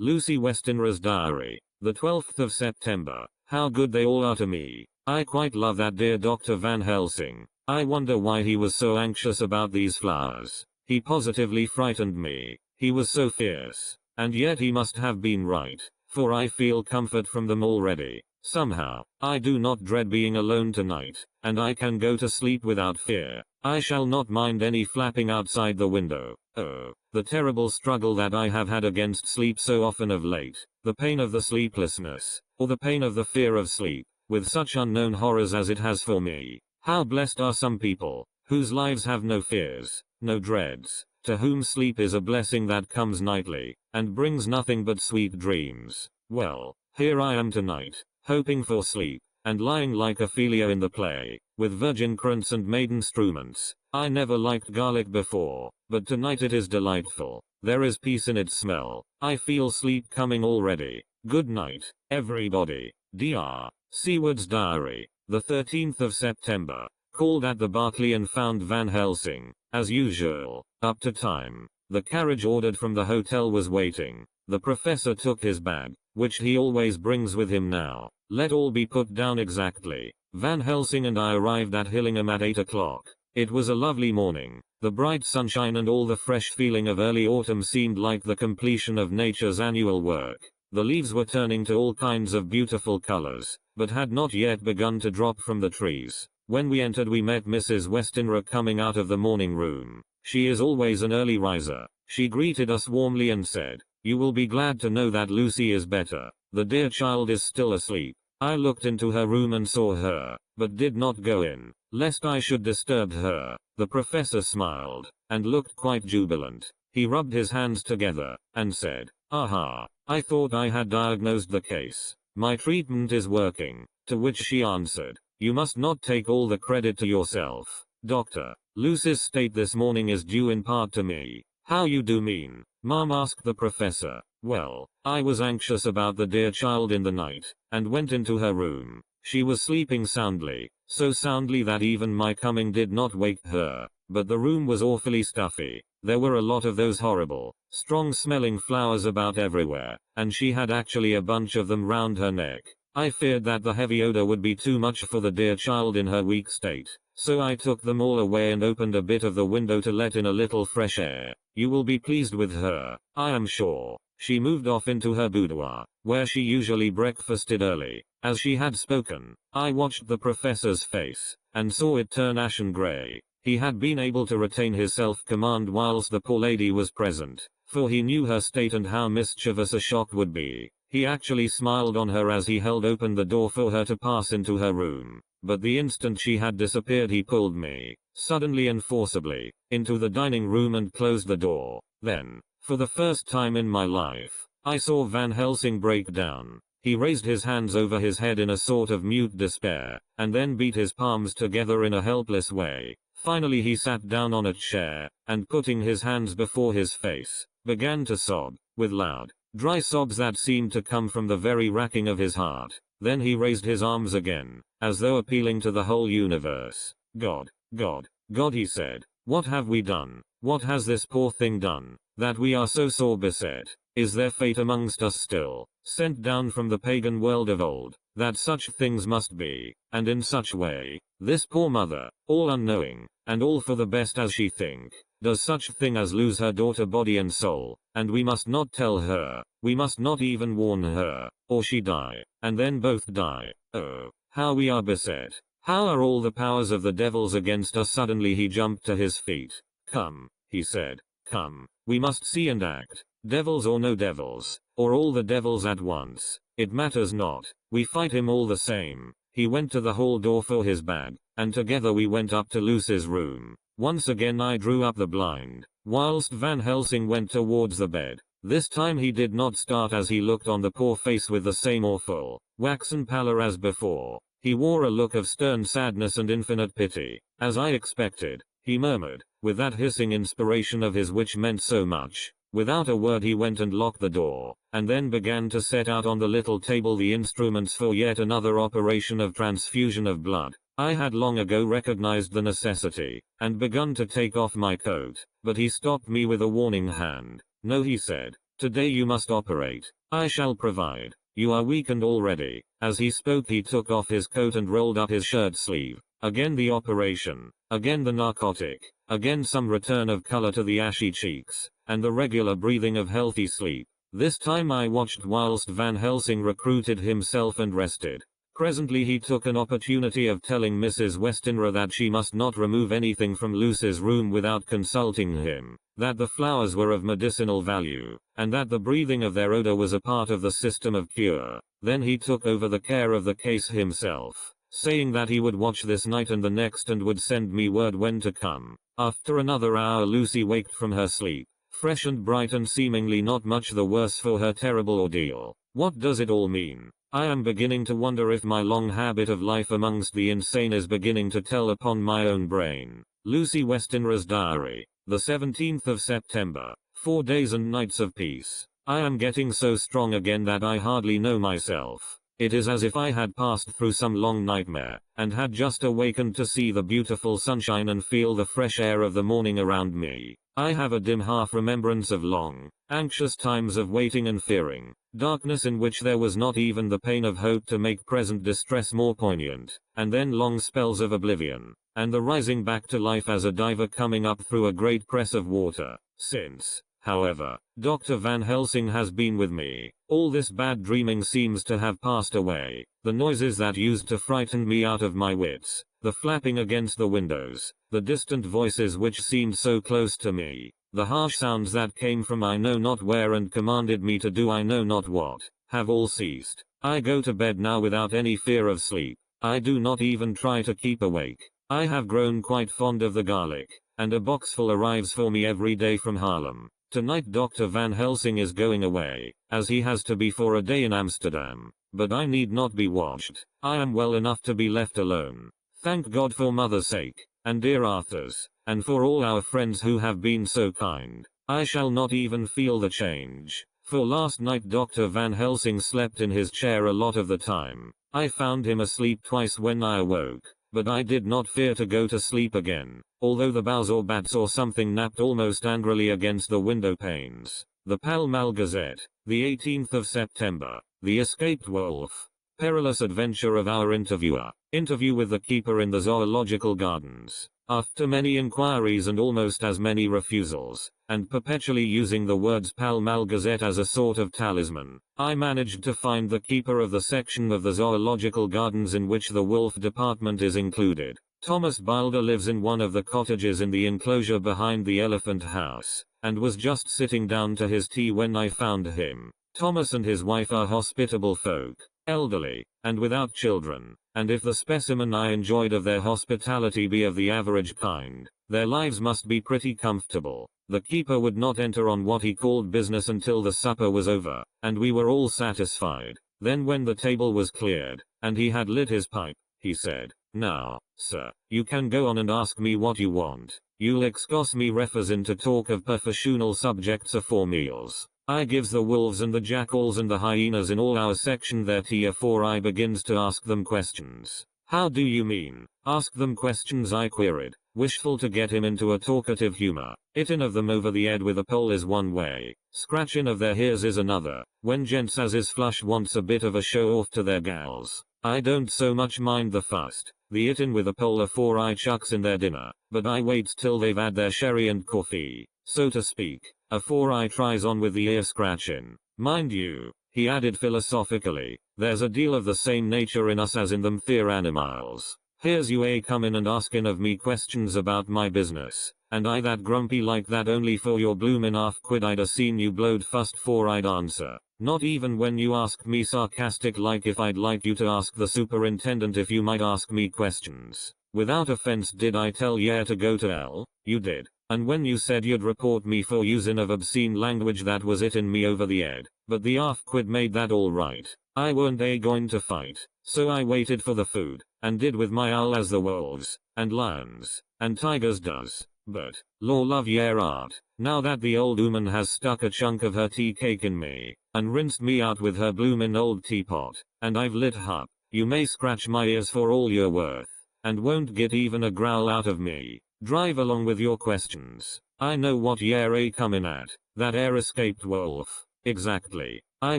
Lucy Westenra's diary. The 12th of September. How good they all are to me. I quite love that dear Dr. Van Helsing. I wonder why he was so anxious about these flowers. He positively frightened me. He was so fierce. And yet he must have been right, for I feel comfort from them already. Somehow, I do not dread being alone tonight, and I can go to sleep without fear. I shall not mind any flapping outside the window. Oh, the terrible struggle that I have had against sleep so often of late, the pain of the sleeplessness, or the pain of the fear of sleep, with such unknown horrors as it has for me. How blessed are some people, whose lives have no fears, no dreads, to whom sleep is a blessing that comes nightly, and brings nothing but sweet dreams. Well, here I am tonight, hoping for sleep, and lying like Ophelia in the play, with virgin crunts and maiden struments. I never liked garlic before, but tonight it is delightful. There is peace in its smell. I feel sleep coming already. Good night, everybody. Dr. Seward's diary. The 13th of September. Called at the Berkeley and found Van Helsing, as usual, up to time. The carriage ordered from the hotel was waiting. The professor took his bag, which he always brings with him now. Let all be put down exactly. Van Helsing and I arrived at Hillingham at 8 o'clock. It was a lovely morning. The bright sunshine and all the fresh feeling of early autumn seemed like the completion of nature's annual work. The leaves were turning to all kinds of beautiful colors, but had not yet begun to drop from the trees. When we entered we met Mrs. Westenra coming out of the morning room. She is always an early riser. She greeted us warmly and said, "You will be glad to know that Lucy is better. The dear child is still asleep." I looked into her room and saw her, but did not go in, lest I should disturb her. The professor smiled, and looked quite jubilant. He rubbed his hands together, and said, "Aha, I thought I had diagnosed the case. My treatment is working." To which she answered, "You must not take all the credit to yourself, Doctor. Lucy's state this morning is due in part to me." "How you do mean, Mom?" asked the professor. "Well, I was anxious about the dear child in the night, and went into her room. She was sleeping soundly, so soundly that even my coming did not wake her. But the room was awfully stuffy. There were a lot of those horrible, strong-smelling flowers about everywhere, and she had actually a bunch of them round her neck. I feared that the heavy odor would be too much for the dear child in her weak state, so I took them all away and opened a bit of the window to let in a little fresh air. You will be pleased with her, I am sure." She moved off into her boudoir, where she usually breakfasted early. As she had spoken, I watched the professor's face, and saw it turn ashen gray. He had been able to retain his self-command whilst the poor lady was present, for he knew her state and how mischievous a shock would be. He actually smiled on her as he held open the door for her to pass into her room. But the instant she had disappeared he pulled me, suddenly and forcibly, into the dining room and closed the door. Then, for the first time in my life, I saw Van Helsing break down. He raised his hands over his head in a sort of mute despair, and then beat his palms together in a helpless way. Finally he sat down on a chair, and putting his hands before his face, began to sob, with loud, dry sobs that seemed to come from the very racking of his heart. Then he raised his arms again, as though appealing to the whole universe. "God, God, God," he said, "what have we done? What has this poor thing done, that we are so sore beset? Is there fate amongst us still, sent down from the pagan world of old, that such things must be, and in such way? This poor mother, all unknowing, and all for the best as she think, does such thing as lose her daughter body and soul, and we must not tell her, we must not even warn her, or she die, and then both die. Oh, how we are beset. How are all the powers of the devils against us?" Suddenly he jumped to his feet. "Come," he said, "come, we must see and act. Devils or no devils, or all the devils at once, it matters not, we fight him all the same." He went to the hall door for his bag, and together we went up to Lucy's room. Once again I drew up the blind, whilst Van Helsing went towards the bed. This time he did not start as he looked on the poor face with the same awful, waxen pallor as before. He wore a look of stern sadness and infinite pity. "As I expected," he murmured, with that hissing inspiration of his which meant so much. Without a word he went and locked the door, and then began to set out on the little table the instruments for yet another operation of transfusion of blood. I had long ago recognized the necessity, and begun to take off my coat, but he stopped me with a warning hand. "No," he said, Today you must operate. I shall provide. You are weakened already. As he spoke he took off his coat and rolled up his shirt sleeve. Again the operation. Again the narcotic. Again some return of color to the ashy cheeks. And the regular breathing of healthy sleep. This time I watched whilst Van Helsing recruited himself and rested. Presently he took an opportunity of telling Mrs. Westenra that she must not remove anything from Lucy's room without consulting him, that the flowers were of medicinal value, and that the breathing of their odor was a part of the system of cure. Then he took over the care of the case himself, saying that he would watch this night and the next and would send me word when to come. After another hour Lucy waked from her sleep, fresh and bright and seemingly not much the worse for her terrible ordeal. What does it all mean? I am beginning to wonder if my long habit of life amongst the insane is beginning to tell upon my own brain. Lucy Westenra's diary. The 17th of September. 4 days and nights of peace. I am getting so strong again that I hardly know myself. It is as if I had passed through some long nightmare, and had just awakened to see the beautiful sunshine and feel the fresh air of the morning around me. I have a dim half-remembrance of long, anxious times of waiting and fearing, darkness in which there was not even the pain of hope to make present distress more poignant, and then long spells of oblivion, and the rising back to life as a diver coming up through a great press of water. Since, however, Dr. Van Helsing has been with me, all this bad dreaming seems to have passed away. The noises that used to frighten me out of my wits, the flapping against the windows, the distant voices which seemed so close to me, the harsh sounds that came from I know not where and commanded me to do I know not what, have all ceased. I go to bed now without any fear of sleep. I do not even try to keep awake. I have grown quite fond of the garlic, and a boxful arrives for me every day from Haarlem. Tonight Dr. Van Helsing is going away, as he has to be for a day in Amsterdam, but I need not be watched. I am well enough to be left alone. Thank God for mother's sake, and dear Arthur's, and for all our friends who have been so kind. I shall not even feel the change, for last night Dr. Van Helsing slept in his chair a lot of the time. I found him asleep twice when I awoke, but I did not fear to go to sleep again, although the boughs or bats or something napped almost angrily against the window panes. The Pall Mall Gazette, the 18th of September. The Escaped Wolf. Perilous adventure of our interviewer. Interview with the keeper in the zoological gardens. After many inquiries and almost as many refusals, and perpetually using the words Pall Mall Gazette as a sort of talisman, I managed to find the keeper of the section of the zoological gardens in which the wolf department is included. Thomas Bilder lives in one of the cottages in the enclosure behind the elephant house, and was just sitting down to his tea when I found him. Thomas and his wife are hospitable folk, elderly, and without children, and if the specimen I enjoyed of their hospitality be of the average kind, their lives must be pretty comfortable. The keeper would not enter on what he called business until the supper was over, and we were all satisfied. Then when the table was cleared, and he had lit his pipe, he said, "Now, sir, you can go on and ask me what you want. You'll excuse me refers in to talk of professional subjects afore meals. I gives the wolves and the jackals and the hyenas in all our section their tea afore I begins to ask them questions." "How do you mean, ask them questions?" I queried, wishful to get him into a talkative humor. "Hittin' of them over the head with a pole is one way, scratchin' of their ears is another, when gents as is flush wants a bit of a show off to their gals. I don't so much mind the fust, the hittin' with a pole afore I chucks in their dinner, but I waits till they've had their sherry and coffee, so to speak, afore I tries on with the ear scratchin'. Mind you," he added philosophically, "there's a deal of the same nature in us as in them fair animals. Here's you a comin' and askin' of me questions about my business, and I that grumpy like that only for your bloomin' half-quid I'd a seen you blowed fust 'fore I'd answer. Not even when you asked me sarcastic like if I'd like you to ask the superintendent if you might ask me questions. Without offense did I tell ye to go to hell? You did. And when you said you'd report me for usin' of obscene language that was hittin' me over the head, but the half-quid made that all right. I weren't going to fight, so I waited for the food, and did with my owl as the wolves, and lions, and tigers does. But, law love yer art, now that the old ooman has stuck a chunk of her tea cake in me, and rinsed me out with her bloomin' old teapot, and I've lit hup, you may scratch my ears for all you're worth, and won't get even a growl out of me. Drive along with your questions. I know what yer a comin' at, that escaped wolf. Exactly. I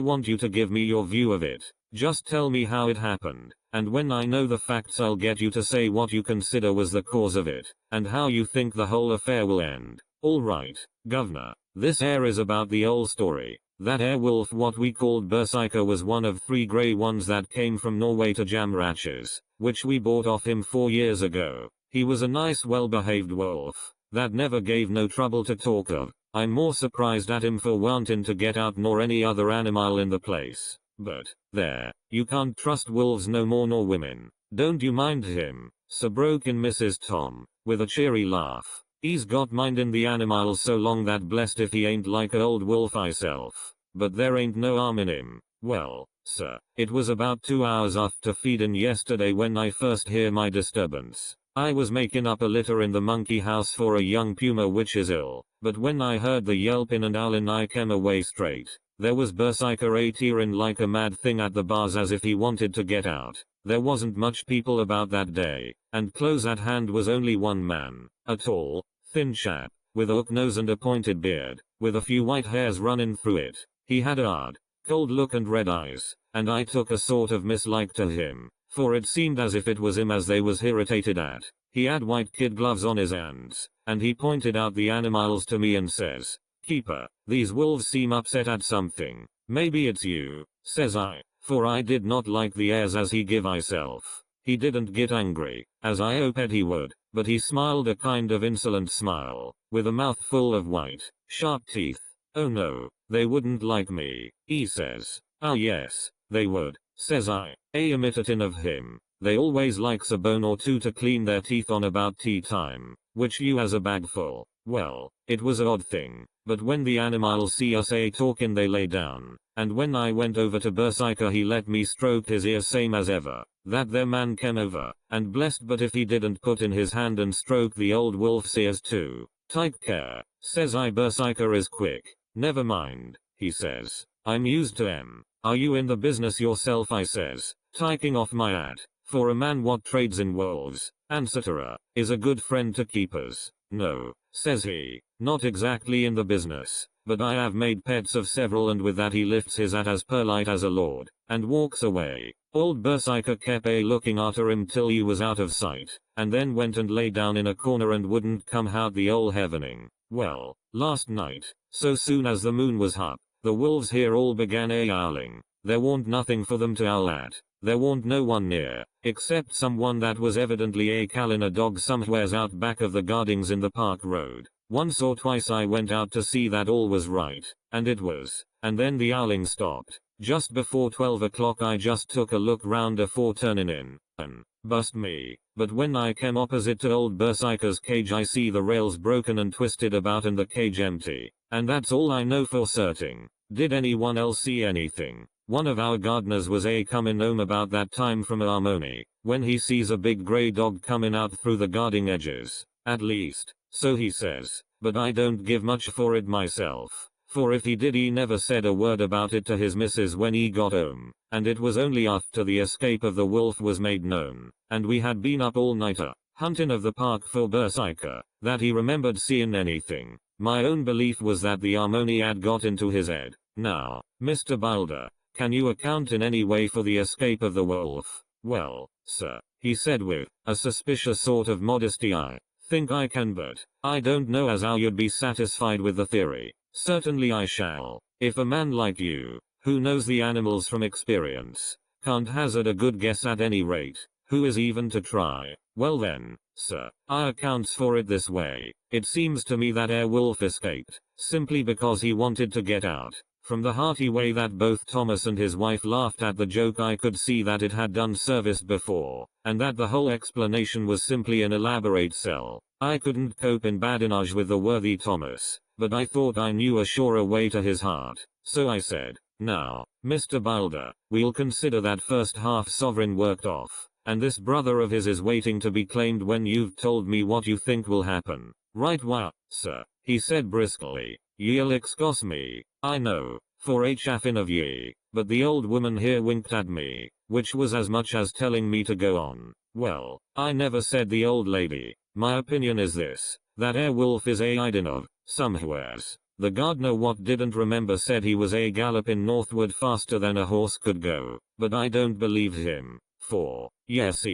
want you to give me your view of it. Just tell me how it happened, and when I know the facts I'll get you to say what you consider was the cause of it, and how you think the whole affair will end. Alright, governor. This air is about the old story. That airwolf what we called Berserker was one of 3 grey ones that came from Norway to Jamratches, which we bought off him 4 years ago. He was a nice well-behaved wolf, that never gave no trouble to talk of. I'm more surprised at him for wanting to get out nor any other animal in the place. But, there, you can't trust wolves no more nor women. Don't you mind him, so broke in Mrs. Tom, with a cheery laugh. He's got mindin' the animals so long that blessed if he ain't like a old wolf myself. But there ain't no harm in him. Well, sir, it was about 2 hours after feedin' yesterday when I first hear my disturbance. I was making up a litter in the monkey house for a young puma which is ill, but when I heard the yelpin' and howlin' I came away straight. There was Berserker a tearin' like a mad thing at the bars as if he wanted to get out. There wasn't much people about that day, and close at hand was only one man, a tall, thin chap, with a hook nose and a pointed beard, with a few white hairs running through it. He had a hard, cold look and red eyes, and I took a sort of mislike to him, for it seemed as if it was him as they was irritated at. He had white kid gloves on his hands, and he pointed out the animals to me and says, "Keeper, these wolves seem upset at something. Maybe it's you," says I, for I did not like the airs as he give myself. He didn't get angry, as I hoped he would, but he smiled a kind of insolent smile, with a mouth full of white, sharp teeth. "Oh no, they wouldn't like me," he says. "Oh yes, they would," says I, imitating of him. "They always likes a bone or two to clean their teeth on about tea time, which you has a bag full." Well, it was a odd thing, but when the animals see us talking they lay down, and when I went over to Berserker he let me stroke his ear same as ever. That their man came over, and blessed but if he didn't put in his hand and stroke the old wolf's ears too. "Take care," says I. "Berserker is quick." "Never mind," he says. "I'm used to 'em. Are you in the business yourself?" I says, taking off my hat. For a man what trades in wolves, etc., is a good friend to keepers. "No," says he, "not exactly in the business, but I have made pets of several," and with that he lifts his hat as polite as a lord, and walks away. Old Berserker kept looking after him till he was out of sight, and then went and lay down in a corner and wouldn't come out the ole heavening. Well, last night, so soon as the moon was up, the wolves here all began howling. There warn't nothing for them to howl at. There warn't no one near, except someone that was evidently calling a dog somewheres out back of the gardings in the park road. Once or twice I went out to see that all was right, and it was, and then the howling stopped. Just before 12 o'clock I just took a look round afore turning in, and, bust me, but when I came opposite to old Berserker's cage I see the rails broken and twisted about and the cage empty. And that's all I know for certain. Did anyone else see anything? One of our gardeners was comin' home about that time from Harmony, when he sees a big grey dog comin' out through the guarding edges. At least, so he says, but I don't give much for it myself. For if he did he never said a word about it to his missus when he got home, and it was only after the escape of the wolf was made known, and we had been up all nighter, hunting of the park for Berserker, that he remembered seeing anything. My own belief was that the Harmony had got into his head. Now, Mr. Boulder, can you account in any way for the escape of the wolf? "Well, sir," he said with a suspicious sort of modesty, "I think I can, but I don't know as how you'd be satisfied with the theory." "Certainly I shall. If a man like you, who knows the animals from experience, can't hazard a good guess at any rate, who is even to try? Well then, sir, I accounts for it this way. It seems to me that wolf escaped, simply because he wanted to get out." From the hearty way that both Thomas and his wife laughed at the joke I could see that it had done service before, and that the whole explanation was simply an elaborate sell. I couldn't cope in badinage with the worthy Thomas, but I thought I knew a surer way to his heart, so I said, "Now, Mr. Boulder, we'll consider that first half sovereign worked off, and this brother of his is waiting to be claimed when you've told me what you think will happen." "Right wha, sir," he said briskly. "Ye'll excuse me, I know, for a chaffin' of ye, but the old woman here winked at me, which was as much as telling me to go on." "Well, I never said the old lady. My opinion is this, that wolf is hiding of, somewheres. The gardener what didn't remember said he was a galloping northward faster than a horse could go, but I don't believe him. 4. Yes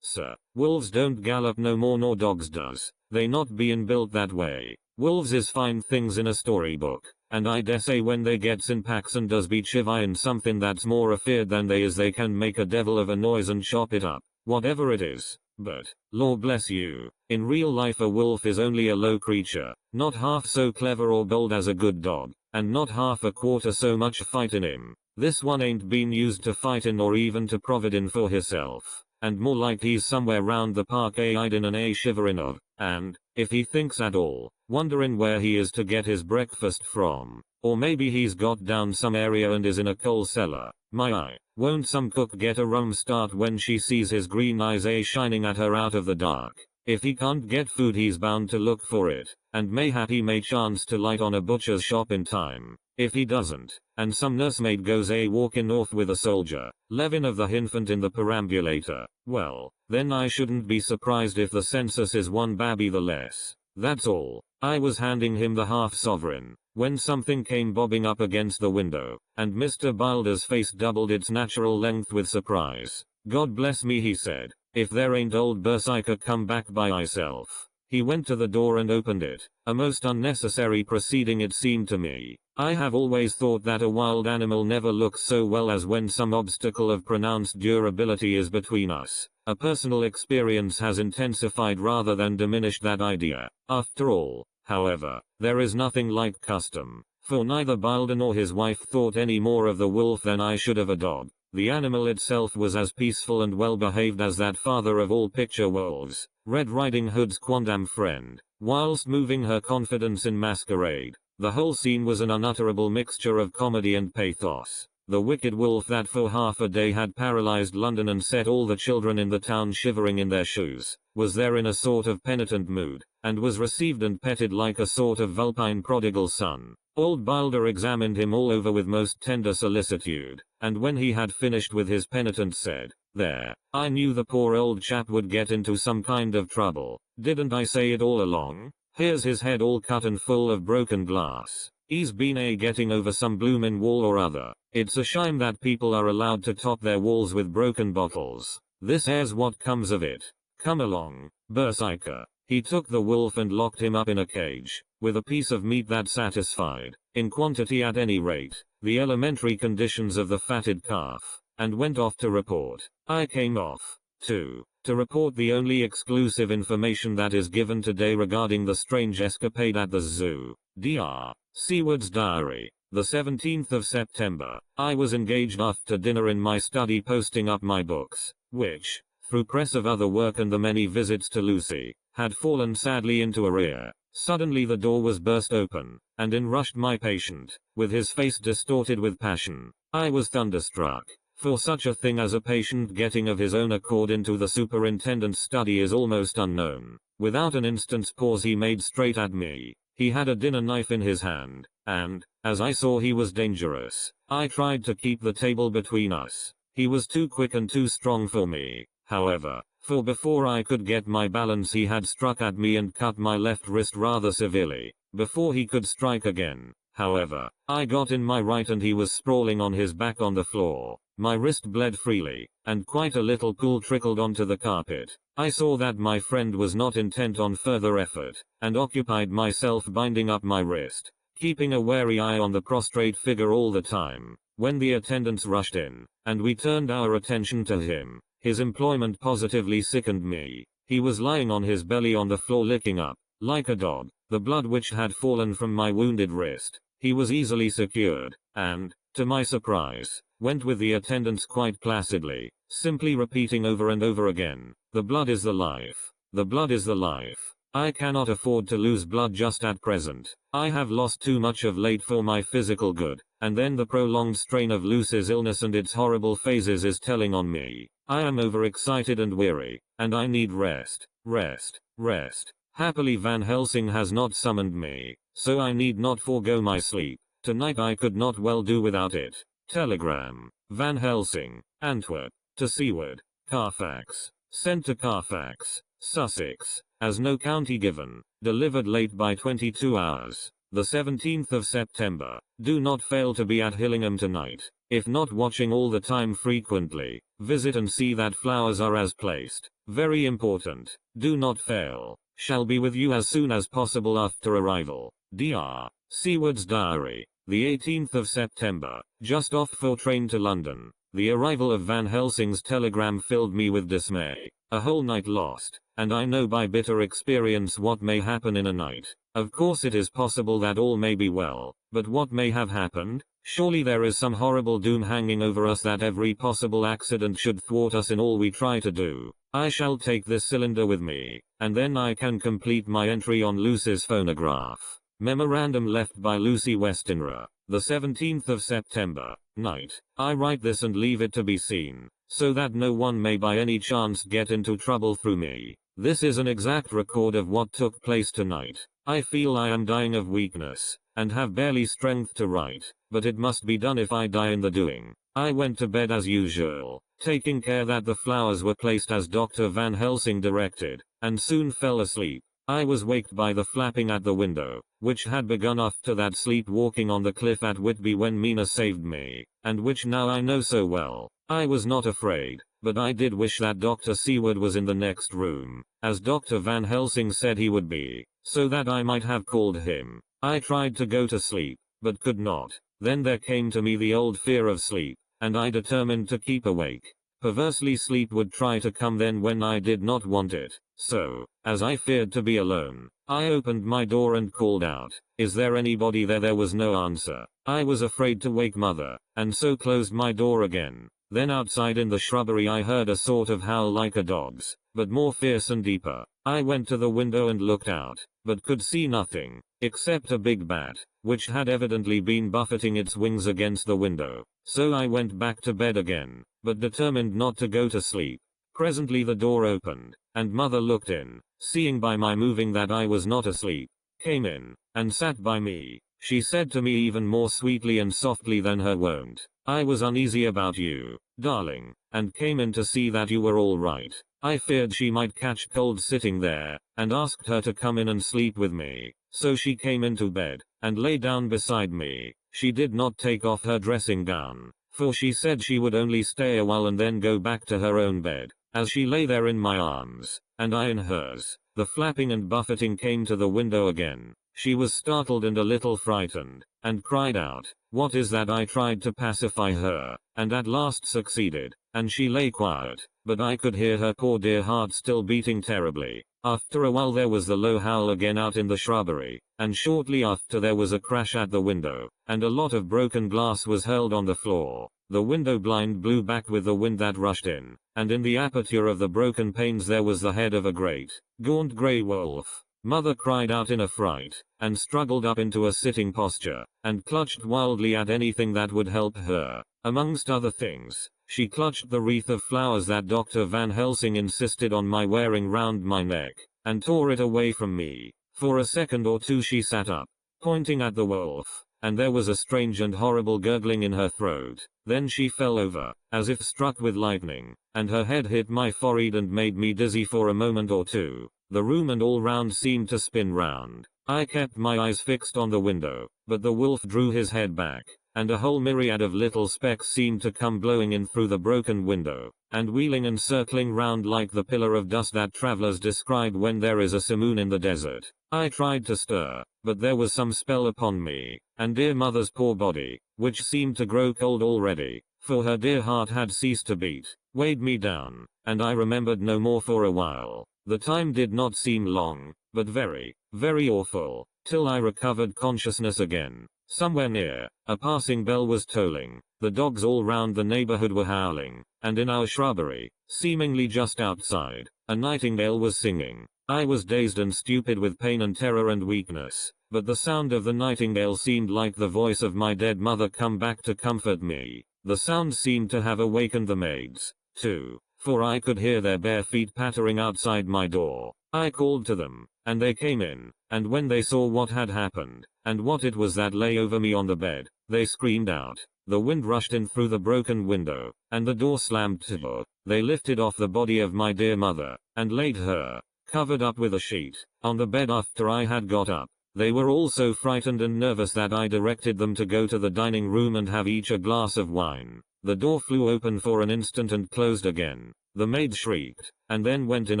sir. Wolves don't gallop no more nor dogs does. They not being built that way. Wolves is fine things in a storybook, and I dare say when they gets in packs and does be chivying something that's more afeared than they is they can make a devil of a noise and chop it up, whatever it is. But, Lord bless you, in real life a wolf is only a low creature, not half so clever or bold as a good dog, and not half a quarter so much fight in him. This one ain't been used to fightin' or even to providin' for hisself, and more like he's somewhere round the park a-hidin' and a-shiverin' of, and, if he thinks at all, wonderin' where he is to get his breakfast from. Or maybe he's got down some area and is in a coal cellar. My eye, won't some cook get a rum start when she sees his green eyes shining at her out of the dark? If he can't get food he's bound to look for it, and mayhap he may chance to light on a butcher's shop in time. If he doesn't, and some nursemaid goes walking off with a soldier, Levin of the infant in the perambulator, well, then I shouldn't be surprised if the census is one babby the less. That's all. I was handing him the half-sovereign, when something came bobbing up against the window, and Mr. Bilder's face doubled its natural length with surprise. God bless me, he said, if there ain't old Berserker come back by myself. He went to the door and opened it, a most unnecessary proceeding it seemed to me. I have always thought that a wild animal never looks so well as when some obstacle of pronounced durability is between us. A personal experience has intensified rather than diminished that idea. After all, however, there is nothing like custom, for neither Bilder nor his wife thought any more of the wolf than I should of a dog. The animal itself was as peaceful and well behaved as that father of all picture wolves, Red Riding Hood's quondam friend, whilst moving her confidence in masquerade. The whole scene was an unutterable mixture of comedy and pathos. The wicked wolf that for half a day had paralyzed London and set all the children in the town shivering in their shoes, was there in a sort of penitent mood, and was received and petted like a sort of vulpine prodigal son. Old Bilder examined him all over with most tender solicitude, and when he had finished with his penitence said, "There, I knew the poor old chap would get into some kind of trouble. Didn't I say it all along? Here's his head all cut and full of broken glass. He's been getting over some bloomin' wall or other. It's a shame that people are allowed to top their walls with broken bottles. This here's what comes of it. Come along, Berserker." He took the wolf and locked him up in a cage, with a piece of meat that satisfied, in quantity at any rate, the elementary conditions of the fatted calf, and went off to report. I came off, too, to report the only exclusive information that is given today regarding the strange escapade at the zoo. Dr. Seward's diary. The 17th of September, I was engaged after dinner in my study posting up my books, which, through press of other work and the many visits to Lucy, had fallen sadly into arrear. Suddenly the door was burst open, and in rushed my patient, with his face distorted with passion. I was thunderstruck, for such a thing as a patient getting of his own accord into the superintendent's study is almost unknown. Without an instant's pause he made straight at me. He had a dinner knife in his hand, and, as I saw he was dangerous, I tried to keep the table between us. He was too quick and too strong for me, however, for before I could get my balance he had struck at me and cut my left wrist rather severely. Before he could strike again, however, I got in my right and he was sprawling on his back on the floor. My wrist bled freely, and quite a little pool trickled onto the carpet. I saw that my friend was not intent on further effort, and occupied myself binding up my wrist, keeping a wary eye on the prostrate figure all the time. When the attendants rushed in, and we turned our attention to him, his employment positively sickened me. He was lying on his belly on the floor licking up, like a dog, the blood which had fallen from my wounded wrist. He was easily secured, and, to my surprise, went with the attendants quite placidly, simply repeating over and over again, "The blood is the life. The blood is the life. I cannot afford to lose blood just at present. I have lost too much of late for my physical good." And then the prolonged strain of Lucy's illness and its horrible phases is telling on me. I am overexcited and weary, and I need rest, rest, rest. Happily Van Helsing has not summoned me, so I need not forego my sleep. Tonight I could not well do without it. Telegram. Van Helsing, Antwerp, to Seward, Carfax. Sent to Carfax, Sussex, as no county given. Delivered late by 22 hours. the 17th of September. Do not fail to be at Hillingham tonight. If not watching all the time frequently, visit and see that flowers are as placed. Very important. Do not fail. Shall be with you as soon as possible after arrival. Dr. Seward's Diary. The 18th of September. Just off for train to London. The arrival of Van Helsing's telegram filled me with dismay. A whole night lost, and I know by bitter experience what may happen in a night. Of course it is possible that all may be well, but what may have happened? Surely there is some horrible doom hanging over us that every possible accident should thwart us in all we try to do. I shall take this cylinder with me, and then I can complete my entry on Lucy's phonograph. Memorandum left by Lucy Westenra. The 17th of September. Night. I write this and leave it to be seen, so that no one may by any chance get into trouble through me. This is an exact record of what took place tonight. I feel I am dying of weakness, and have barely strength to write, but it must be done if I die in the doing. I went to bed as usual, taking care that the flowers were placed as Dr. Van Helsing directed, and soon fell asleep. I was waked by the flapping at the window, which had begun after that sleepwalking on the cliff at Whitby when Mina saved me, and which now I know so well. I was not afraid, but I did wish that Dr. Seward was in the next room, as Dr. Van Helsing said he would be, so that I might have called him. I tried to go to sleep, but could not. Then there came to me the old fear of sleep, and I determined to keep awake. Perversely sleep would try to come then when I did not want it. So, as I feared to be alone, I opened my door and called out, "Is there anybody there?" There was no answer. I was afraid to wake mother, and so closed my door again. Then outside in the shrubbery I heard a sort of howl like a dog's, but more fierce and deeper. I went to the window and looked out, but could see nothing, except a big bat, which had evidently been buffeting its wings against the window. So I went back to bed again, but determined not to go to sleep. Presently the door opened, and mother looked in, seeing by my moving that I was not asleep, came in, and sat by me. She said to me even more sweetly and softly than her wont, "I was uneasy about you, darling, and came in to see that you were all right. I feared she might catch cold sitting there, and asked her to come in and sleep with me. So she came into bed, and lay down beside me. She did not take off her dressing gown, for she said she would only stay a while and then go back to her own bed. As she lay there in my arms, and I in hers, the flapping and buffeting came to the window again. She was startled and a little frightened, and cried out, 'What is that?' I tried to pacify her, and at last succeeded, and she lay quiet, but I could hear her poor dear heart still beating terribly. After a while there was the low howl again out in the shrubbery, and shortly after there was a crash at the window, and a lot of broken glass was hurled on the floor. The window blind blew back with the wind that rushed in, and in the aperture of the broken panes there was the head of a great, gaunt grey wolf. Mother cried out in a fright, and struggled up into a sitting posture, and clutched wildly at anything that would help her. Amongst other things, she clutched the wreath of flowers that Dr. Van Helsing insisted on my wearing round my neck, and tore it away from me. For a second or two she sat up, pointing at the wolf, and there was a strange and horrible gurgling in her throat. Then she fell over, as if struck with lightning, and her head hit my forehead and made me dizzy for a moment or two. The room and all round seemed to spin round. I kept my eyes fixed on the window, but the wolf drew his head back, and a whole myriad of little specks seemed to come blowing in through the broken window, and wheeling and circling round like the pillar of dust that travelers describe when there is a simoon in the desert. I tried to stir, but there was some spell upon me, and dear mother's poor body, which seemed to grow cold already, for her dear heart had ceased to beat, weighed me down, and I remembered no more for a while. The time did not seem long, but very, very awful, till I recovered consciousness again. Somewhere near, a passing bell was tolling, the dogs all round the neighborhood were howling, and in our shrubbery, seemingly just outside, a nightingale was singing. I was dazed and stupid with pain and terror and weakness, but the sound of the nightingale seemed like the voice of my dead mother come back to comfort me. The sound seemed to have awakened the maids, too, for I could hear their bare feet pattering outside my door. I called to them, and they came in, and when they saw what had happened, and what it was that lay over me on the bed, they screamed out. The wind rushed in through the broken window, and the door slammed to. They lifted off the body of my dear mother, and laid her, covered up with a sheet, on the bed after I had got up. They were all so frightened and nervous that I directed them to go to the dining room and have each a glass of wine. The door flew open for an instant and closed again. The maid shrieked, and then went in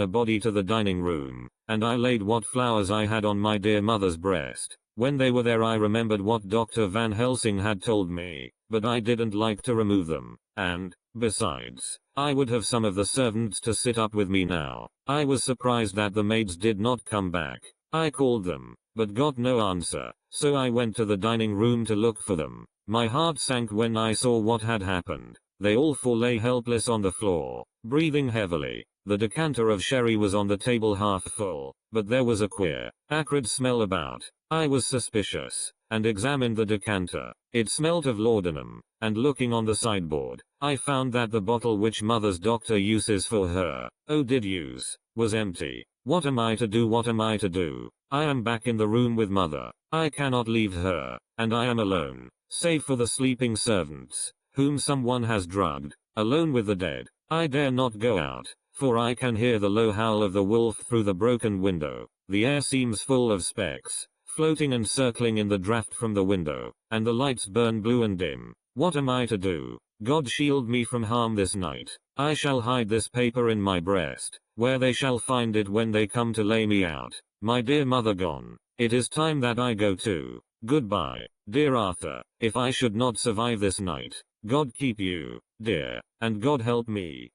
a body to the dining room, and I laid what flowers I had on my dear mother's breast. When they were there I remembered what Dr. Van Helsing had told me, but I didn't like to remove them, and, besides, I would have some of the servants to sit up with me now. I was surprised that the maids did not come back. I called them, but got no answer, so I went to the dining room to look for them. My heart sank when I saw what had happened. They all four lay helpless on the floor, breathing heavily. The decanter of sherry was on the table half full, but there was a queer, acrid smell about. I was suspicious, and examined the decanter. It smelt of laudanum, and looking on the sideboard, I found that the bottle which mother's doctor uses for her, did use, was empty. What am I to do? What am I to do? I am back in the room with mother. I cannot leave her, and I am alone, save for the sleeping servants, whom someone has drugged, alone with the dead. I dare not go out, for I can hear the low howl of the wolf through the broken window. The air seems full of specks, floating and circling in the draft from the window, and the lights burn blue and dim. What am I to do? God shield me from harm this night. I shall hide this paper in my breast, where they shall find it when they come to lay me out. My dear mother gone. It is time that I go too. Goodbye, dear Arthur. If I should not survive this night, God keep you, dear, and God help me.